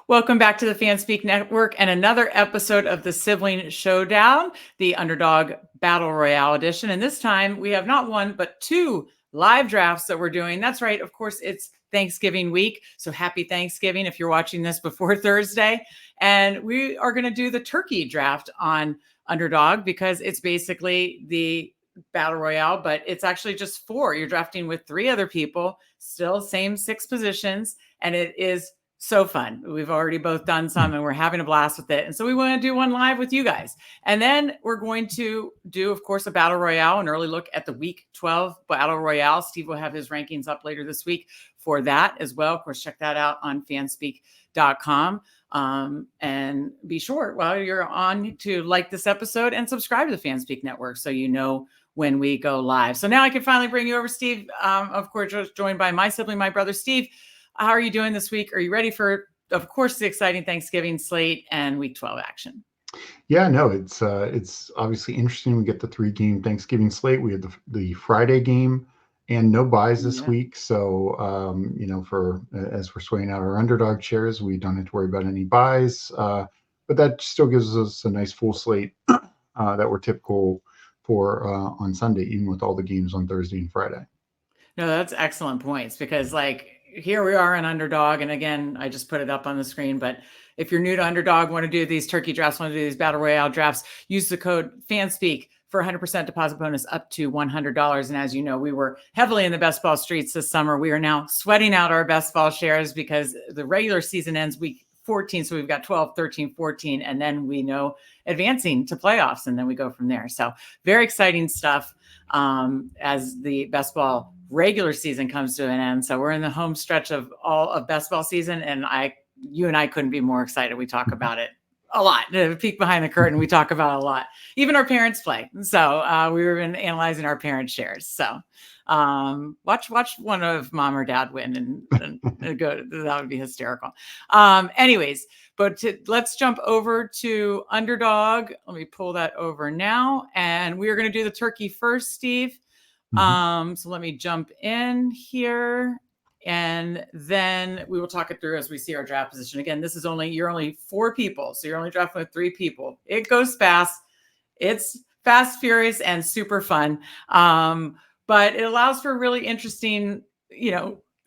Welcome back to the FanSpeak Network and another episode of the Sibling Showdown, the Underdog Battle Royale edition. And this time we have not one, but two live drafts that we're doing. That's right. Of course, it's Thanksgiving week. So happy Thanksgiving if you're watching this before Thursday. And we are going to do the turkey draft on Underdog because it's basically the Battle Royale, but it's actually just four. You're drafting with three other people, still same six positions. And it is so fun. We've already both done some and we're having a blast with it. And so we want to do one live with you guys. And then we're going to do, of course, a Battle Royale, an early look at the Week 12 Battle Royale. Steve will have his rankings up later this week for that as well. Of course, check that out on fanspeak.com. And be sure while you're on to like this episode and subscribe to the FanSpeak Network so you know when we go live. So now I can finally bring you over, Steve. Of course, joined by my sibling, my brother, Steve. How are you doing this week? Are you ready for, of course, the exciting Thanksgiving slate and Week 12 action? Yeah, no, it's obviously interesting. We get the 3-game Thanksgiving slate. We had the Friday game and no buys this week. So, for as we're swaying out our underdog shares, we don't have to worry about any buys. But that still gives us a nice full slate that we're typical for on Sunday, even with all the games on Thursday and Friday. No, that's excellent points because here we are in Underdog. And again, I just put it up on the screen, but if you're new to Underdog, want to do these turkey drafts, want to do these Battle Royale drafts, use the code FANSPEAK for 100% deposit bonus up to $100. And as you know, we were heavily in the best ball streets this summer. We are now sweating out our best ball shares because the regular season ends week 14. So we've got 12, 13, 14, and then we know advancing to playoffs. And then we go from there. So very exciting stuff as the best ball regular season comes to an end. So we're in the home stretch of all of best ball season. And you and I couldn't be more excited. We talk about it a lot. The peek behind the curtain, we talk about it a lot. Even our parents play. So we've been analyzing our parents' shares. So watch one of mom or dad win and go. That would be hysterical. Anyways, but let's jump over to Underdog. Let me pull that over now. And we are going to do the turkey first, Steve. So let me jump in here and then we will talk it through as we see our draft position. Again, you're only 4 people. So you're only drafting with 3 people. It goes fast. It's fast, furious, and super fun. But it allows for really interesting,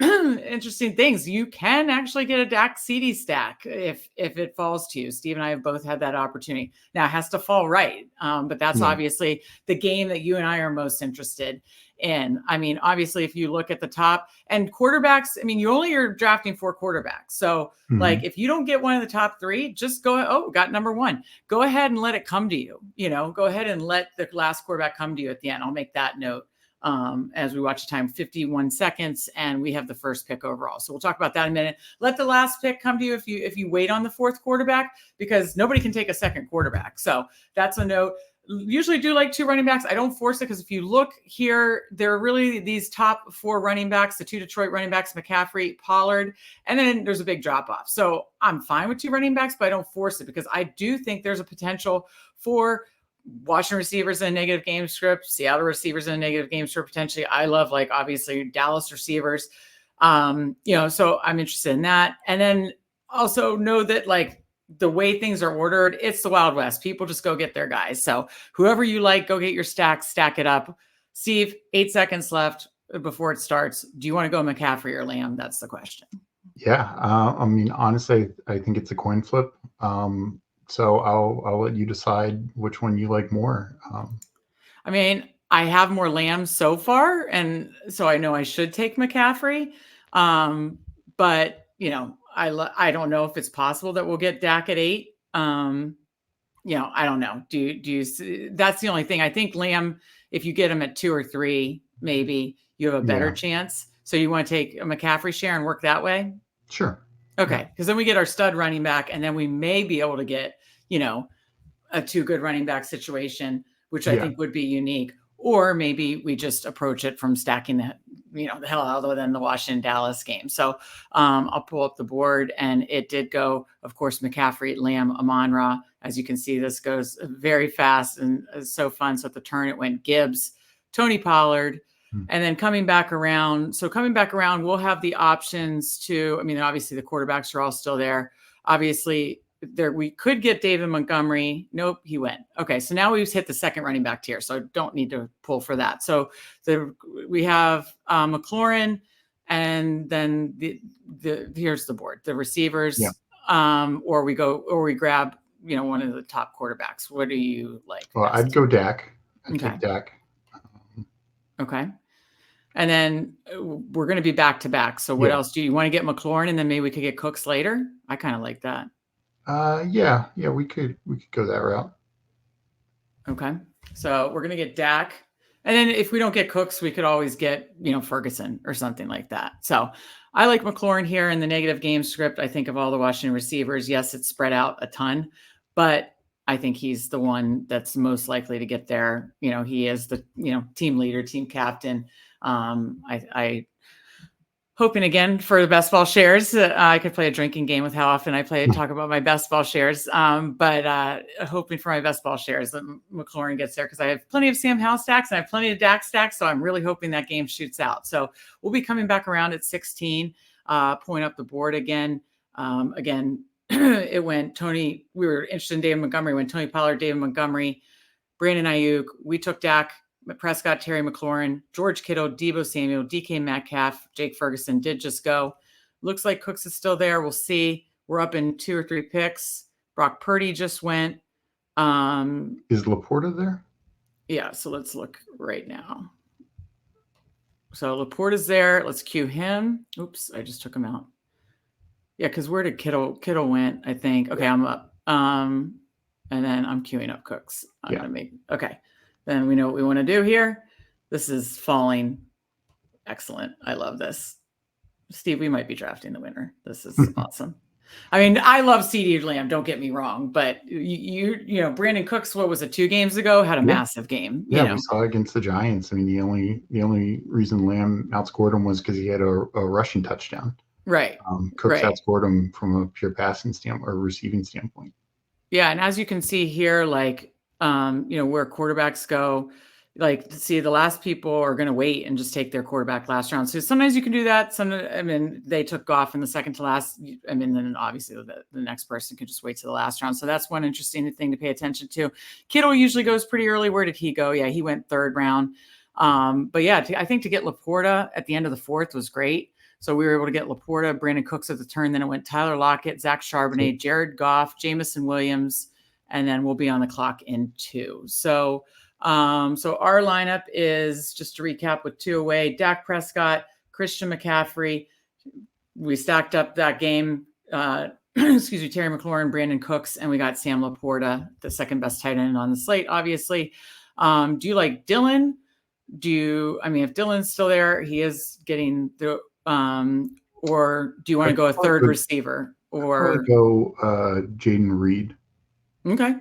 interesting things. You can actually get a Dak CD stack if it falls to you. Steve and I have both had that opportunity. Now it has to fall right. But that's obviously the game that you and I are most interested in. I mean, obviously, if you look at the top and quarterbacks, I mean, you're drafting 4 quarterbacks. So if you don't get one of the top 3, just got number 1. Go ahead and let it come to you. Go ahead and let the last quarterback come to you at the end. I'll make that note. As we watch the time, 51 seconds, and we have the first pick overall. So we'll talk about that in a minute. Let the last pick come to you if you wait on the 4th quarterback, because nobody can take a second quarterback. So that's a note. Usually do like 2 running backs. I don't force it because if you look here, there are really these top 4 running backs, the 2 Detroit running backs, McCaffrey, Pollard, and then there's a big drop off. So I'm fine with 2 running backs, but I don't force it because I do think there's a potential for Washington receivers in a negative game script, Seattle receivers in a negative game script, potentially. I love obviously Dallas receivers. So I'm interested in that. And then also know that the way things are ordered, it's the Wild West. People just go get their guys. So whoever you like, go get your stack it up. Steve, 8 seconds left before it starts. Do you want to go McCaffrey or Lamb? That's the question. Yeah. Honestly, I think it's a coin flip. So I'll let you decide which one you like more. I have more Lambs so far, and so I know I should take McCaffrey. But I don't know if it's possible that we'll get Dak at 8. I don't know. Do you? That's the only thing. I think Lamb, if you get him at 2 or 3, maybe you have a better chance. So you want to take a McCaffrey share and work that way? Sure. Okay, because then we get our stud running back, and then we may be able to get, a 2 good running back situation, which I think would be unique. Or maybe we just approach it from stacking the hell out of the Washington Dallas game. So I'll pull up the board, and it did go, of course, McCaffrey, Lamb, Amon-Ra. As you can see, this goes very fast and it's so fun. So at the turn, it went Gibbs, Tony Pollard. And then coming back around, we'll have the options to, obviously the quarterbacks are all still there. Obviously, there we could get David Montgomery. Nope, he went. Okay, so now we've hit the second running back tier, so don't need to pull for that. So we have McLaurin, and then here's the board, the receivers, or we grab one of the top quarterbacks. What do you like? Well, I'd go Dak. I'd take Dak. Okay. And then we're going to be back to back. So what else do you want to get? McLaurin, and then maybe we could get Cooks later. I kind of like that. Yeah, we could go that route. Okay, so we're going to get Dak, and then if we don't get Cooks, we could always get Ferguson or something like that. So I like McLaurin here in the negative game script. I think of all the Washington receivers, yes, it's spread out a ton, but I think he's the one that's most likely to get there. He is the team leader, team captain. I hoping again for the best ball shares. I could play a drinking game with how often I talk about my best ball shares. But hoping for my best ball shares that McLaurin gets there, because I have plenty of Sam Howell stacks and I have plenty of Dak stacks. So I'm really hoping that game shoots out. So we'll be coming back around at 16, point up the board again. It went Tony. We were interested in David Montgomery when Tony Pollard, David Montgomery, Brandon Ayuk. We took Dak Prescott, Terry McLaurin, George Kittle, Deebo Samuel, DK Metcalf, Jake Ferguson did just go. Looks like Cooks is still there. We'll see. We're up in 2 or 3 picks. Brock Purdy just went. Is Laporta there? Yeah, so let's look right now. So Laporta's there. Let's cue him. Oops, I just took him out. Yeah, because where did Kittle went, I think. Okay, I'm up. And then I'm queuing up Cooks. I'm gonna make Then we know what we want to do here. This is falling. Excellent. I love this. Steve, we might be drafting the winner. This is awesome. I mean, I love CeeDee Lamb, don't get me wrong, but Brandon Cooks, what was it, 2 games ago, had a massive game. We saw against the Giants. I mean, the only reason Lamb outscored him was because he had a rushing touchdown. Right. Cooks outscored him from a pure passing standpoint or receiving standpoint. Yeah, and as you can see here, where quarterbacks go, see, the last people are going to wait and just take their quarterback last round. So sometimes you can do that. They took Goff in the second to last. Then obviously the next person can just wait to the last round. So that's one interesting thing to pay attention to. Kittle usually goes pretty early. Where did he go? Yeah, he went 3rd round. I think to get Laporta at the end of the 4th was great. So we were able to get Laporta, Brandon Cooks at the turn. Then it went Tyler Lockett, Zach Charbonnet, Jared Goff, Jamison Williams, and then we'll be on the clock in 2. So our lineup is, just to recap with 2 away, Dak Prescott, Christian McCaffrey. We stacked up that game. Terry McLaurin, Brandon Cooks, and we got Sam Laporta, the second best tight end on the slate, obviously. Do you like Dylan? If Dylan's still there, he is getting the, or do you want to go a 3rd receiver? Or go Jaden Reed. Okay.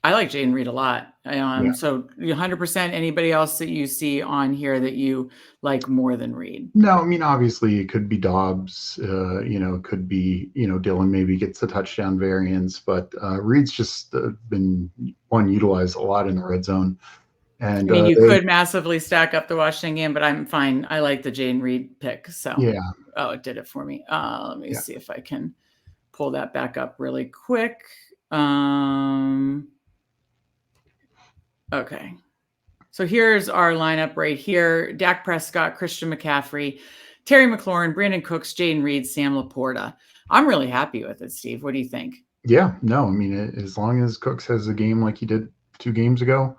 I like Jaden Reed a lot. So 100%, anybody else that you see on here that you like more than Reed? No, obviously it could be Dobbs, it could be, Dylan maybe gets the touchdown variance, but Reed's just been utilized a lot in the red zone. And you could massively stack up the Washington game, but I'm fine. I like the Jaden Reed pick. So it did it for me. Let me see if I can pull that back up really quick. Okay. So here's our lineup right here. Dak Prescott, Christian McCaffrey, Terry McLaurin, Brandon Cooks, Jaden Reed, Sam Laporta. I'm really happy with it, Steve. What do you think? Yeah, no, as long as Cooks has a game like he did 2 games ago,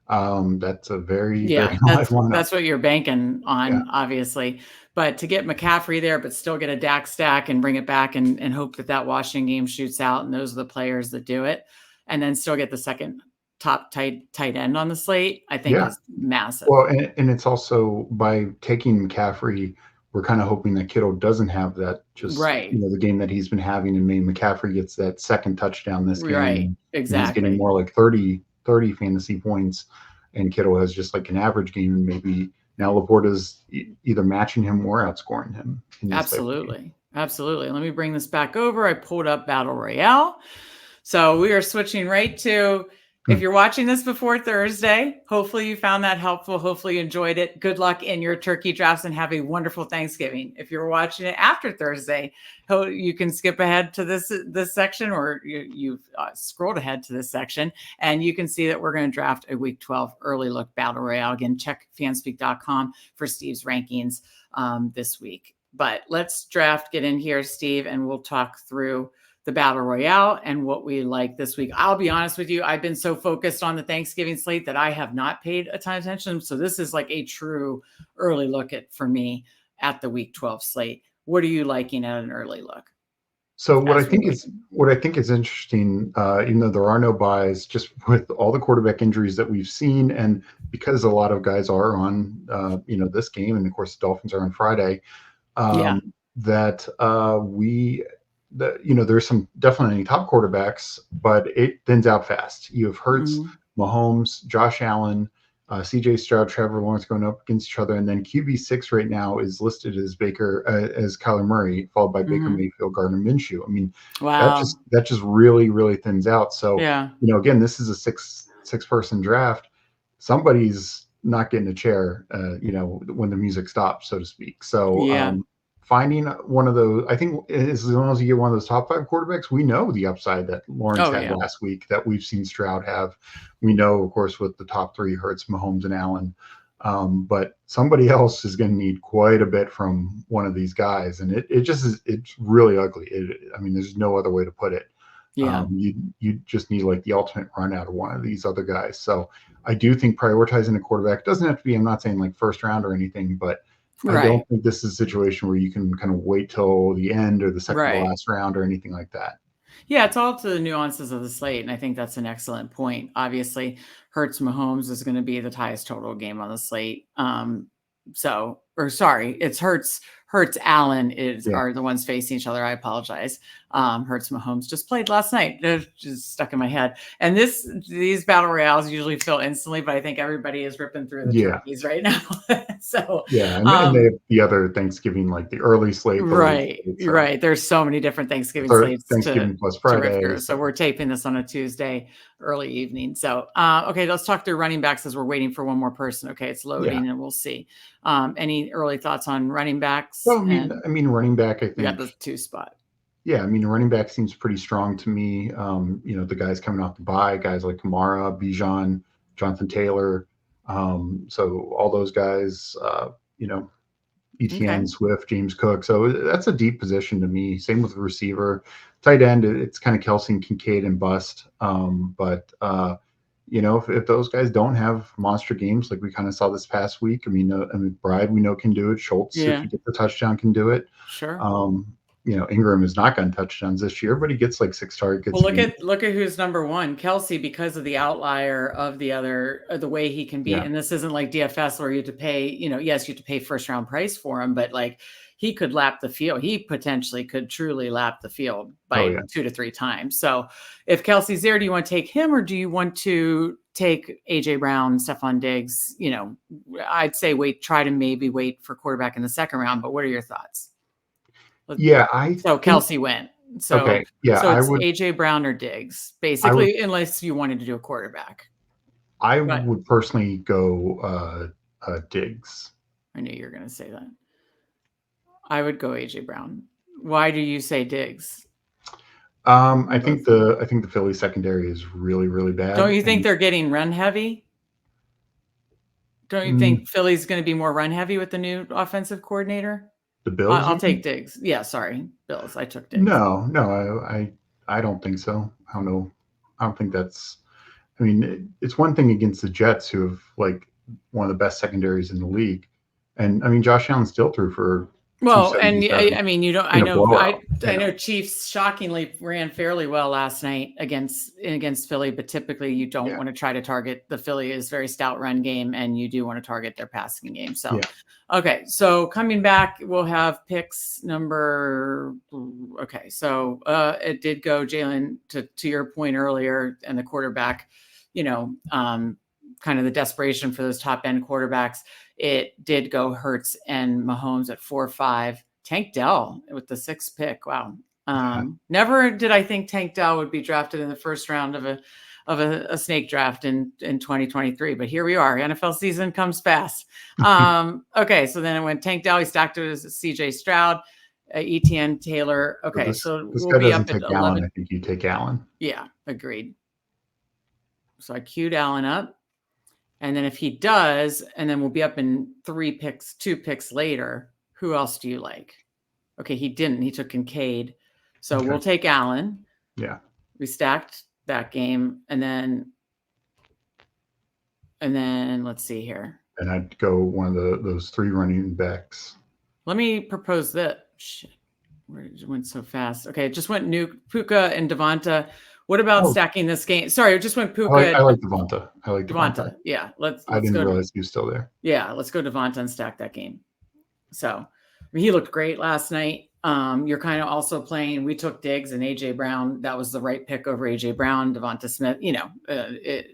that's a very that's what you're banking on, obviously. But to get McCaffrey there, but still get a Dak stack and bring it back and hope that Washington game shoots out, and those are the players that do it, and then still get the second top tight end on the slate, I think is massive. Well, and it's also, by taking McCaffrey, we're kind of hoping that Kittle doesn't have that, the game that he's been having, and maybe McCaffrey gets that second touchdown this game. Right, exactly. He's getting more like 30 fantasy points, and Kittle has just like an average game, and maybe now Laporta's either matching him or outscoring him. Absolutely. Let me bring this back over. I pulled up Battle Royale. So we are switching right to If you're watching this before Thursday, hopefully you found that helpful. Hopefully you enjoyed it. Good luck in your turkey drafts and have a wonderful Thanksgiving. If you're watching it after Thursday, you can skip ahead to this section, or you've scrolled ahead to this section, and you can see that we're going to draft a Week 12 early look battle royale. Again, check fanspeak.com for Steve's rankings this week. But let's get in here, Steve, and we'll talk through the battle royale and what we like this week. I'll be honest with you, I've been so focused on the Thanksgiving slate that I have not paid a ton of attention. So this is like a true early look for me at the Week 12 slate. What are you liking at an early look? So what I think is interesting, even though there are no buys, just with all the quarterback injuries that we've seen, and because a lot of guys are on, this game, and of course the Dolphins are on Friday, there's some definitely top quarterbacks, but it thins out fast. You have Hurts, Mahomes, Josh Allen, CJ Stroud, Trevor Lawrence going up against each other, and then QB6 right now is listed as Kyler Murray, followed by Baker Mayfield, Gardner Minshew. I mean, that just really, really thins out. So again, this is a six person draft. Somebody's not getting a chair, when the music stops, so to speak. So finding one of those, I think, as long as you get one of those top 5 quarterbacks, we know the upside that Lawrence had last week that we've seen Stroud have. We know, of course, with the top 3, Hurts, Mahomes, and Allen. But somebody else is going to need quite a bit from one of these guys, and it's really ugly. There's no other way to put it. You just need like the ultimate run out of one of these other guys. So I do think prioritizing a quarterback doesn't have to be, I'm not saying like first round or anything, but I don't think this is a situation where you can kind of wait till the end or the second to last round or anything like that. Yeah, it's all to the nuances of the slate, and I think that's an excellent point. Obviously, Hurts Mahomes is going to be the highest total game on the slate. It's Hurts Allen are the ones facing each other. I apologize. Hurts Mahomes just played last night. They're just stuck in my head. And these battle royales usually fill instantly, but I think everybody is ripping through the turkeys right now. So and they have the other Thanksgiving, like the early slate. Right. There's so many different Thanksgiving slates. Thanksgiving plus Friday. So we're taping this on a Tuesday early evening. So let's talk through running backs as we're waiting for one more person. Okay, it's loading and we'll see. Any early thoughts on running backs? Well, running back, I think we got the 2 spot. Yeah, running back seems pretty strong to me. The guys coming off the bye, guys like Kamara, Bijan, Jonathan Taylor. So all those guys, ETN, Swift, James Cook. So that's a deep position to me. Same with the receiver. Tight end, it's kind of Kelsey and Kincaid and bust. If those guys don't have monster games like we kind of saw this past week, Bride we know can do it. Schultz, if he gets the touchdown, can do it. Sure. Ingram has not gotten touchdowns this year, but he gets like 6 targets. Well, look at who's number 1, Kelsey, because of the outlier of the way he can be. And this isn't like DFS where you have to pay, yes, you have to pay first round price for him, but like he could lap the field. He potentially could truly lap the field by 2 to 3 times. So if Kelsey's there, do you want to take him or do you want to take AJ Brown, Stephon Diggs? I'd say try to maybe wait for quarterback in the second round, but what are your thoughts? Kelsey went. So it's AJ Brown or Diggs, basically, unless you wanted to do a quarterback. I would personally go Diggs. I knew you were going to say that. I would go AJ Brown. Why do you say Diggs? I think the Philly secondary is really, really bad. Don't you think they're getting run heavy? Don't you think Philly's going to be more run heavy with the new offensive coordinator? The Bills? I'll take Diggs. Yeah, sorry. Bills. I took Diggs. No, I don't think so. I don't know. I don't think that's it's one thing against the Jets, who have like one of the best secondaries in the league. And Josh Allen still threw for I know Chiefs shockingly ran fairly well last night against Philly, but typically you don't want to try to target the Philly is very stout run game, and you do want to target their passing game. So, okay. So coming back, we'll have picks number. Okay. So it did go Jalen to your point earlier, and the quarterback, kind of the desperation for those top end quarterbacks. It did go Hurts and Mahomes at 4-5. Tank Dell with the 6th pick. Wow. Never did I think Tank Dell would be drafted in the first round of of a snake draft in 2023. But here we are. NFL season comes fast. Okay, so then it went Tank Dell. He stacked it as CJ Stroud, ETN Taylor. Okay, so this we'll guy be doesn't up at take Allen. 11. I think you take Allen. Yeah, agreed. So I queued Allen up. And then if he does, and then we'll be up in 2 picks later. Who else do you like? Okay, he didn't. He took Kincaid. So we'll take Allen. Yeah. We stacked that game. And then let's see here. And I'd go one of those 3 running backs. Let me propose that. Shit. Where it went so fast. Okay, it just went Puka and Devonta. What about stacking this game? Sorry, it just went Puka. I like Devonta. I like Devonta. Yeah, let's I didn't go realize he was still there. Yeah, let's go Devonta and stack that game. So I mean, he looked great last night. You're kind of also playing. We took Diggs and AJ Brown. That was the right pick over AJ Brown, Devonta Smith.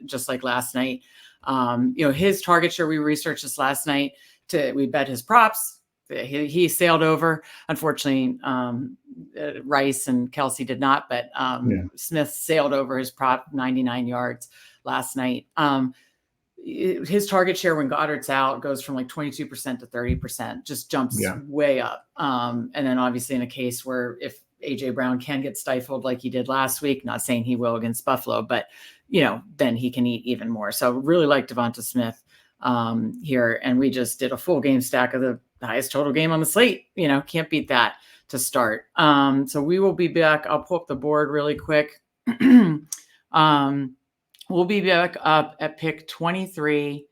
Just like last night. His target share. We researched this last night. We bet his props. He sailed over. Unfortunately, Rice and Kelsey did not, but Smith sailed over his prop 99 yards last night. His target share when Goddard's out goes from like 22% to 30%, just jumps way up. And then obviously in a case where if AJ Brown can get stifled like he did last week, not saying he will against Buffalo, but then he can eat even more. So really like Devonta Smith here. And we just did a full game stack of the highest total game on the slate. Can't beat that to start. So we will be back. I'll pull up the board really quick. We'll be back up at pick 23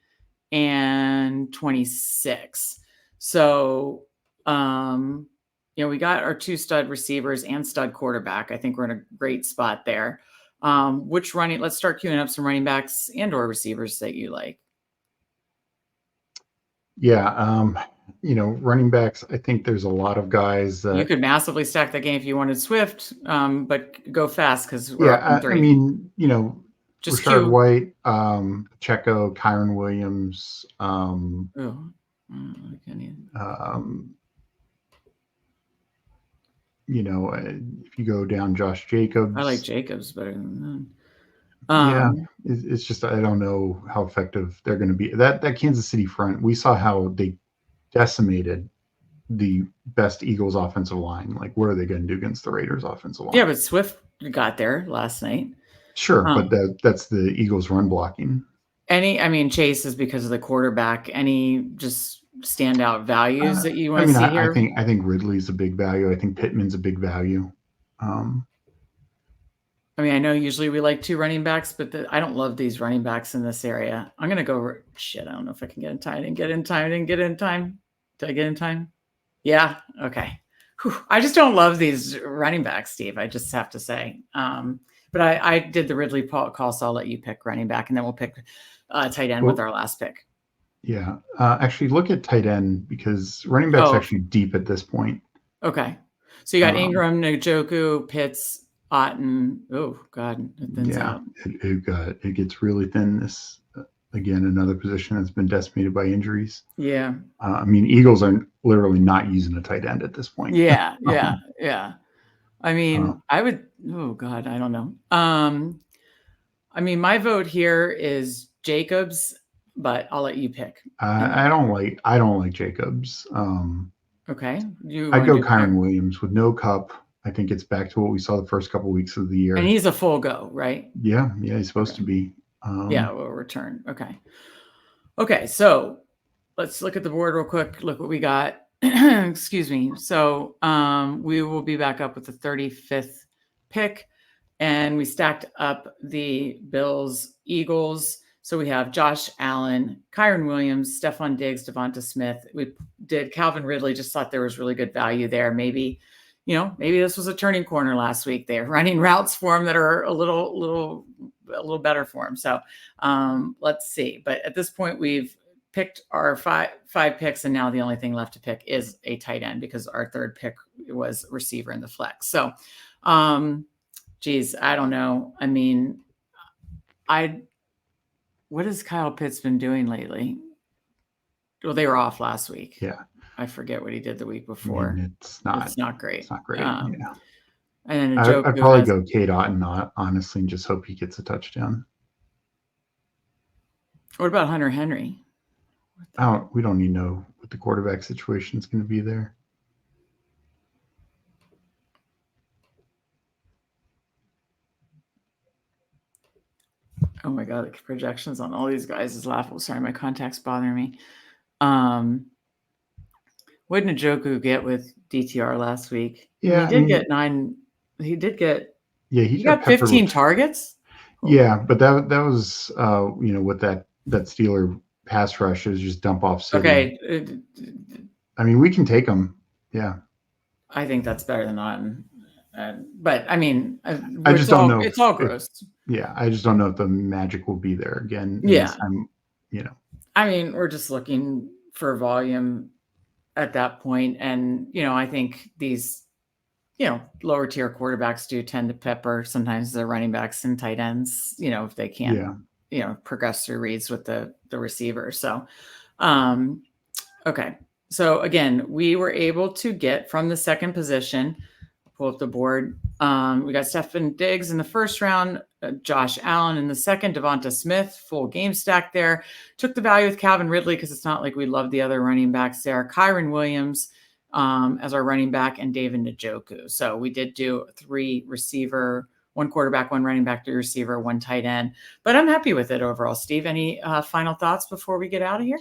and 26. So, we got our 2 stud receivers and stud quarterback. I think we're in a great spot there. Let's start queuing up some running backs and or receivers that you like. Yeah. Running backs, I think there's a lot of guys that you could massively stack that game if you wanted Swift, but go fast because we're up in 3. I mean, just Rashard White, Pacheco, Kyron Williams. If you go down Josh Jacobs. I like Jacobs better than that. It's just I don't know how effective they're going to be. That Kansas City front, we saw how they decimated the best Eagles offensive line. Like, what are they going to do against the Raiders offensive line? Yeah, but Swift got there last night. Sure, but that's the Eagles run blocking. Chase is because of the quarterback. Any just standout values that you want to see here? I think Ridley's a big value. I think Pittman's a big value. I know usually we like 2 running backs, but I don't love these running backs in this area. I'm going to go I don't know if I can get in time. I didn't get in time. Did I get in time? Yeah. Okay. Whew. I just don't love these running backs, Steve. I just have to say. But I did the Ridley call, so I'll let you pick running back, and then we'll pick tight end with our last pick. Yeah. Actually, look at tight end because running back's actually deep at this point. Okay. So you got Ingram, Njoku, Pitts, Otten. Oh, God. It thins out. It gets really thin. This, again, another position that's been decimated by injuries. Yeah. Eagles are literally not using a tight end at this point. Yeah. I would, oh God, I don't know. My vote here is Jacobs, but I'll let you pick. I don't like Jacobs. Okay. I'd go Kyron Williams with no Cup. I think it's back to what we saw the first couple of weeks of the year. And he's a full go, right? Yeah, he's supposed to be. We'll return. Okay, so let's look at the board real quick. Look what we got. Excuse me. So we will be back up with the 35th pick, and we stacked up the Bills, Eagles. So we have Josh Allen, Kyron Williams, Stephon Diggs, Devonta Smith. We did Calvin Ridley. Just thought there was really good value there. Maybe this was a turning corner last week. They're running routes for him that are a little better for him. So let's see. But at this point, we've picked our five picks, and now the only thing left to pick is a tight end because our 3rd pick was receiver in the flex. So, I don't know. What has Kyle Pitts been doing lately? Well, they were off last week. Yeah. I forget what he did the week before. It's not great. It's not great. Yeah. And then I'd probably go Cade Otton, honestly, and just hope he gets a touchdown. What about Hunter Henry? We don't need to know what the quarterback situation is going to be there. Oh my God, the projections on all these guys is laughable. Sorry, my contacts bother me. What did Njoku get with DTR last week? Yeah, He did get 9. He did get. Yeah, He got 15 targets. Yeah, but that was with that Steeler pass rush is just dump off city. Okay. I mean, we can take them. Yeah. I think that's better than none. But I mean, I just don't know. It's all gross. Yeah, I just don't know if the magic will be there again. Yeah. I mean, we're just looking for volume at that point, and I think these lower tier quarterbacks do tend to pepper sometimes the running backs and tight ends, if they can progress through reads with the receiver. So okay, so again, we were able to get from the second position, pull up the board, we got Stefan Diggs in the first round, Josh Allen in the second, Devonta Smith, full game stack there. Took the value with Calvin Ridley because it's not like we love the other running backs there. Kyron Williams as our running back, and David Njoku. So we did do 3 receiver, 1 quarterback, 1 running back, 3 receiver, 1 tight end. But I'm happy with it overall. Steve, any final thoughts before we get out of here?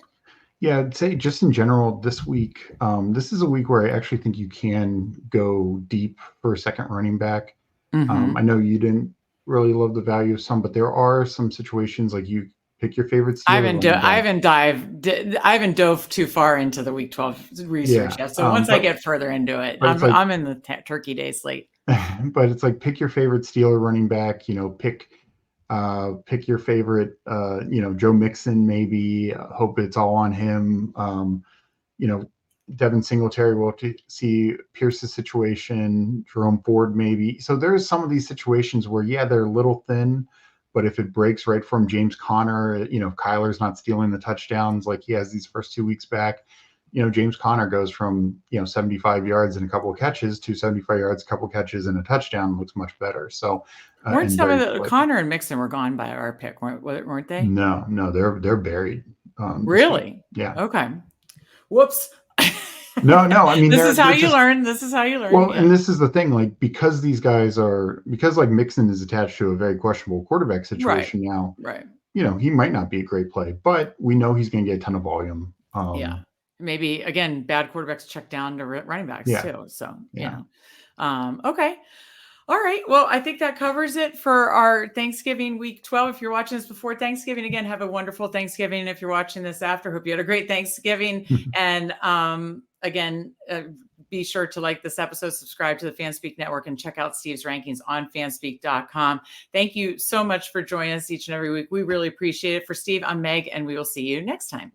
Yeah, I'd say just in general this week, this is a week where I actually think you can go deep for a second running back. Mm-hmm. I know you didn't really love the value of some, but there are some situations like you pick your favorite Steeler. I haven't dove too far into the week 12 research yet. So once I get further into it, I'm in the Turkey Day slate. But it's like pick your favorite Steeler running back. Pick your favorite. Joe Mixon maybe. Hope it's all on him. Devin Singletary. We'll see Pierce's situation. Jerome Ford maybe. So there's some of these situations where they're a little thin. But if it breaks right from James Conner, if Kyler's not stealing the touchdowns like he has these first 2 weeks back, James Conner goes from, 75 yards and a couple of catches to 75 yards, a couple of catches and a touchdown. Looks much better. So weren't some of the Conner and Mixon were gone by our pick, weren't they? No, they're buried. Really? Yeah. Okay. Whoops. No. I mean, this is how you learn. Well, and this is the thing, like, because Mixon is attached to a very questionable quarterback situation now, right? He might not be a great play, but we know he's going to get a ton of volume. Maybe again, bad quarterbacks check down to running backs too. So okay. All right. Well, I think that covers it for our Thanksgiving week 12. If you're watching this before Thanksgiving, again, have a wonderful Thanksgiving. If you're watching this after, hope you had a great Thanksgiving. And again, be sure to like this episode, subscribe to the Fanspeak Network, and check out Steve's rankings on fanspeak.com. Thank you so much for joining us each and every week. We really appreciate it. For Steve, I'm Meg, and we will see you next time.